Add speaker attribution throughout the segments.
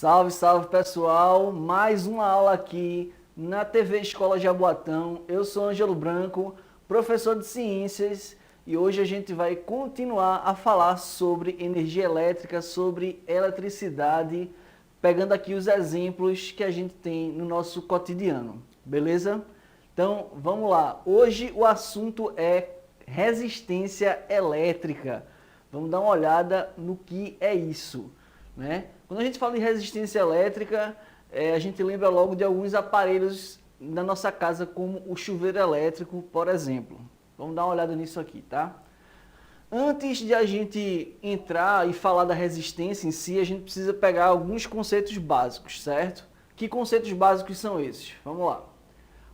Speaker 1: Salve, salve pessoal, mais uma aula aqui na TV Escola Jaboatão. Eu sou Ângelo Branco, professor de ciências, e hoje a gente vai continuar a falar sobre energia elétrica, sobre eletricidade, pegando aqui os exemplos que a gente tem no nosso cotidiano, beleza? Então vamos lá, hoje o assunto é resistência elétrica. Vamos dar uma olhada no que é isso, né? Quando a gente fala em resistência elétrica, a gente lembra logo de alguns aparelhos na nossa casa, como o chuveiro elétrico, por exemplo. Vamos dar uma olhada nisso aqui, tá? Antes de a gente entrar e falar da resistência em si, a gente precisa pegar alguns conceitos básicos, certo? Que conceitos básicos são esses? Vamos lá.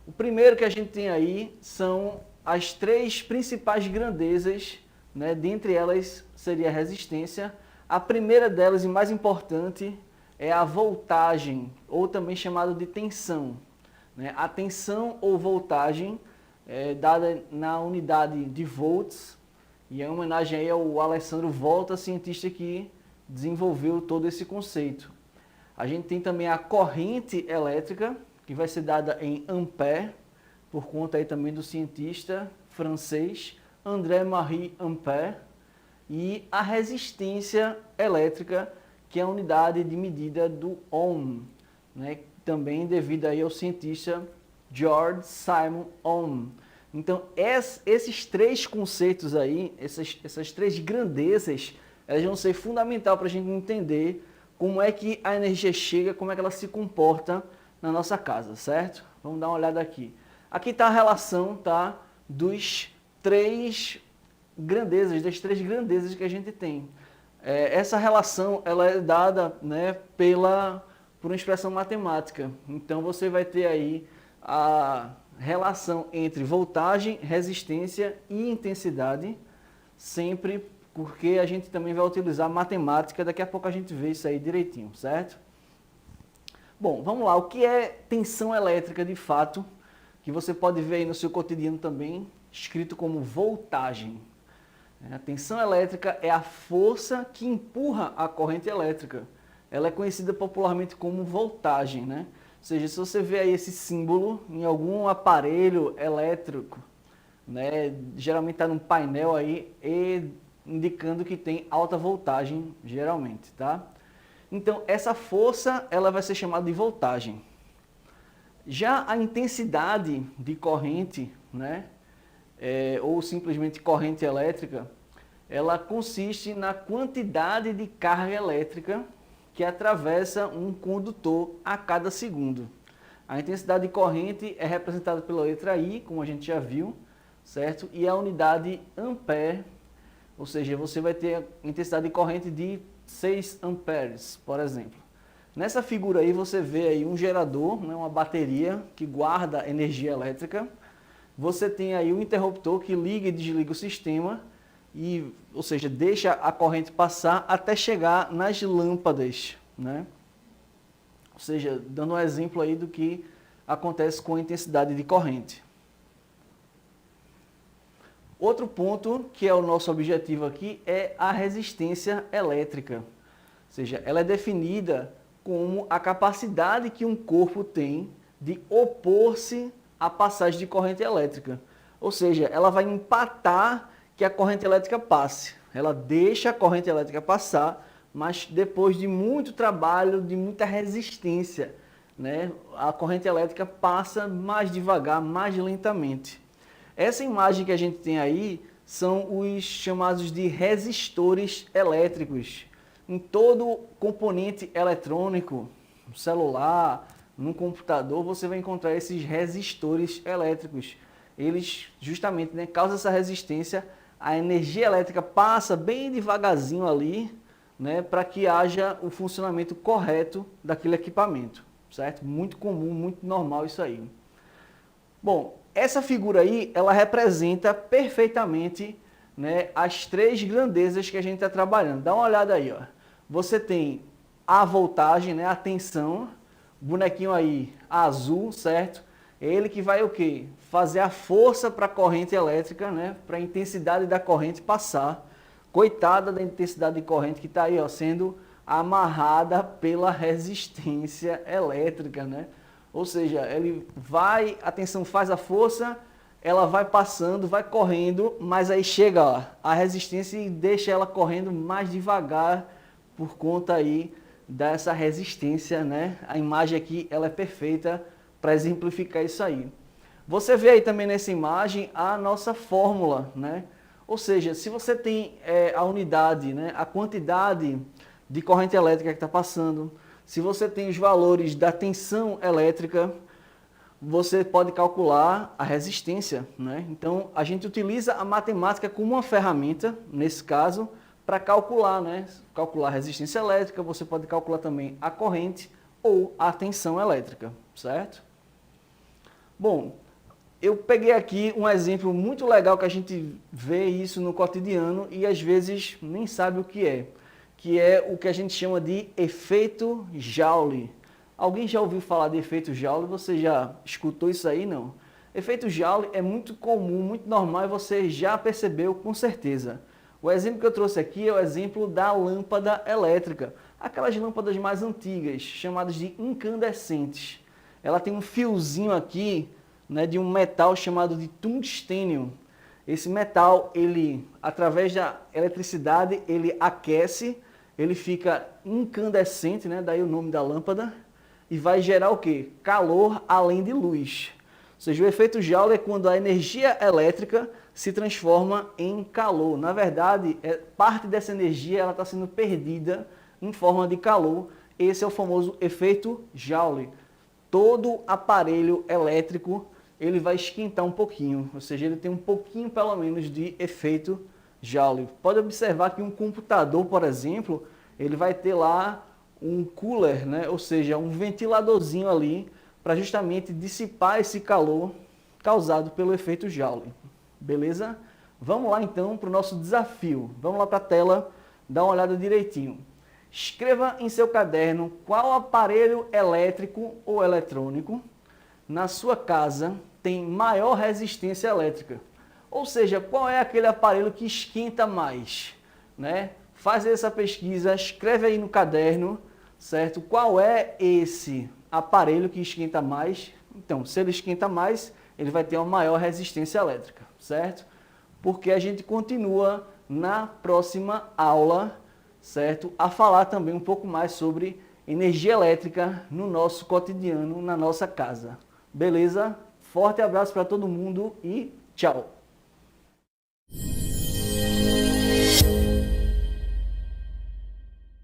Speaker 1: O primeiro que a gente tem aí são as três principais grandezas, né? Dentre elas seria a resistência. A primeira delas e mais importante é a voltagem, ou também chamada de tensão, né? A tensão ou voltagem é dada na unidade de volts, e é uma homenagem aí ao Alessandro Volta, cientista que desenvolveu todo esse conceito. A gente tem também a corrente elétrica, que vai ser dada em ampère, por conta aí também do cientista francês André-Marie Ampère. E a resistência elétrica, que é a unidade de medida do ohm, né? Também devido aí ao cientista George Simon Ohm. Então, esses três conceitos aí, essas três grandezas, elas vão ser fundamentais para a gente entender como é que a energia chega, como é que ela se comporta na nossa casa, certo? Vamos dar uma olhada aqui. Aqui está a relação, tá, dos três grandezas, das três grandezas que a gente tem. Essa relação ela é dada, né, por uma expressão matemática. Então você vai ter aí a relação entre voltagem, resistência e intensidade, sempre porque a gente também vai utilizar matemática. Daqui a pouco a gente vê isso aí direitinho, certo? Bom, vamos lá. O que é tensão elétrica de fato, que você pode ver aí no seu cotidiano também, escrito como voltagem. A tensão elétrica é a força que empurra a corrente elétrica. Ela é conhecida popularmente como voltagem, né? Ou seja, se você vê aí esse símbolo em algum aparelho elétrico, né, geralmente está num painel aí, indicando que tem alta voltagem, geralmente, tá? Então, essa força, ela vai ser chamada de voltagem. Já a intensidade de corrente, né, ou simplesmente corrente elétrica, ela consiste na quantidade de carga elétrica que atravessa um condutor a cada segundo. A intensidade de corrente é representada pela letra I, como a gente já viu, certo? E a unidade ampere, ou seja, você vai ter a intensidade de corrente de 6 amperes, por exemplo. Nessa figura aí você vê aí um gerador, né, uma bateria que guarda energia elétrica. Você tem aí um interruptor que liga e desliga o sistema, ou seja, deixa a corrente passar até chegar nas lâmpadas, né? Ou seja, dando um exemplo aí do que acontece com a intensidade de corrente. Outro ponto, que é o nosso objetivo aqui, é a resistência elétrica. Ou seja, ela é definida como a capacidade que um corpo tem de opor-se à passagem de corrente elétrica. Ou seja, ela vai empatar que a corrente elétrica passe. Ela deixa a corrente elétrica passar, mas depois de muito trabalho, de muita resistência, né, a corrente elétrica passa mais devagar, mais lentamente. Essa imagem que a gente tem aí são os chamados de resistores elétricos. Em todo componente eletrônico, no celular, no computador, você vai encontrar esses resistores elétricos. Eles justamente, né, causam essa resistência. A energia elétrica passa bem devagarzinho ali, né, para que haja o funcionamento correto daquele equipamento, certo? Muito comum, muito normal isso aí. Bom, essa figura aí, ela representa perfeitamente, né, as três grandezas que a gente está trabalhando. Dá uma olhada aí, ó. Você tem a voltagem, né, a tensão, bonequinho aí azul, certo? Ele que vai o quê? Fazer a força para a corrente elétrica, né, para a intensidade da corrente passar. Coitada da intensidade de corrente que está aí, ó, sendo amarrada pela resistência elétrica, né? Ou seja, ele vai, a tensão faz a força, ela vai passando, vai correndo, mas aí chega ó, a resistência e deixa ela correndo mais devagar por conta aí dessa resistência, né? A imagem aqui ela é perfeita para exemplificar isso aí. Você vê aí também nessa imagem a nossa fórmula, né? Ou seja, se você tem a unidade, né, a quantidade de corrente elétrica que está passando, se você tem os valores da tensão elétrica, você pode calcular a resistência, né? Então, a gente utiliza a matemática como uma ferramenta, nesse caso, para calcular, né? Calcular a resistência elétrica, você pode calcular também a corrente ou a tensão elétrica, certo? Bom, eu peguei aqui um exemplo muito legal que a gente vê isso no cotidiano e às vezes nem sabe o que é o que a gente chama de efeito Joule. Alguém já ouviu falar de efeito Joule? Você já escutou isso aí? Não. Efeito Joule é muito comum, muito normal e você já percebeu com certeza. O exemplo que eu trouxe aqui é o exemplo da lâmpada elétrica. Aquelas lâmpadas mais antigas, chamadas de incandescentes. Ela tem um fiozinho aqui, né, de um metal chamado de tungstênio. Esse metal, ele, através da eletricidade, ele aquece, ele fica incandescente, né, daí o nome da lâmpada, e vai gerar o quê? Calor além de luz. Ou seja, o efeito Joule é quando a energia elétrica se transforma em calor. Na verdade, parte dessa energia ela está sendo perdida em forma de calor. Esse é o famoso efeito Joule. Todo aparelho elétrico ele vai esquentar um pouquinho, ou seja, ele tem um pouquinho pelo menos de efeito Joule. Pode observar que um computador, por exemplo, ele vai ter lá um cooler, né? Ou seja, um ventiladorzinho ali para justamente dissipar esse calor causado pelo efeito Joule. Beleza? Vamos lá então para o nosso desafio. Vamos lá para a tela, dar uma olhada direitinho. Escreva em seu caderno qual aparelho elétrico ou eletrônico na sua casa tem maior resistência elétrica. Ou seja, qual é aquele aparelho que esquenta mais, né? Faz essa pesquisa, escreve aí no caderno, certo? Qual é esse aparelho que esquenta mais? Então, se ele esquenta mais, ele vai ter uma maior resistência elétrica, certo? Porque a gente continua na próxima aula, certo? A falar também um pouco mais sobre energia elétrica no nosso cotidiano, na nossa casa. Beleza? Forte abraço para todo mundo e tchau!